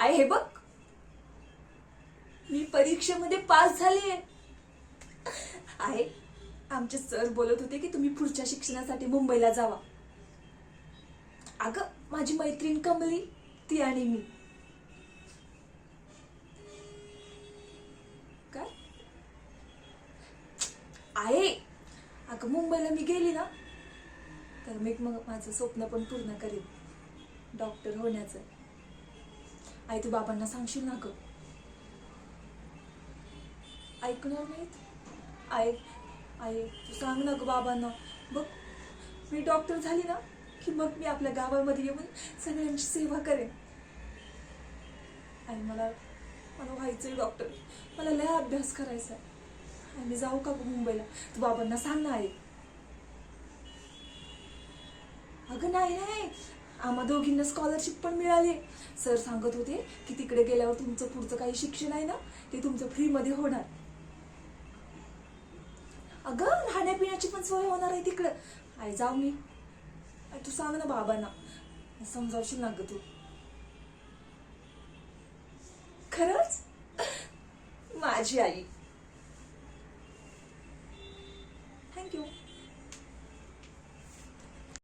आई हे बघ, मी परीक्षेमध्ये पास झालीये. आहे, आमचे सर बोलत होते की तुम्ही पुढच्या शिक्षणासाठी मुंबईला जावा. अगं, माझी मैत्रीण कमली, ती आणि मी. काय आहे, अगं मुंबईला मी गेली ना तर मी मग माझं स्वप्न पण पूर्ण करेन, डॉक्टर होण्याचं. आई तू बाबांना सांगशील ना ग? ऐकणार नाहीत. आई आई तू सांग ना ग बाबांना. बघ, मी डॉक्टर झाली ना की मग मी आपल्या गावामध्ये येऊन सगळ्यांची सेवा करेन. आणि मला मला व्हायचंय डॉक्टर. मला लय अभ्यास करायचा आहे. आणि मी जाऊ का ग मुंबईला? तू बाबांना सांग ना आई. अगं नाही नाही, आम्हा दोघींना स्कॉलरशिप पण मिळाली. सर सांगत होते की तिकडे गेल्यावर तुमचं पुढचं काही शिक्षण आहे ना ते तुमचं फ्रीमध्ये होणार. अगं राहण्यापिण्याची पण सोय होणार आहे तिकडं. आई जाऊ मी? तू सांग ना बाबांना, समजावशील ना ग तू? खरंच माझी आई.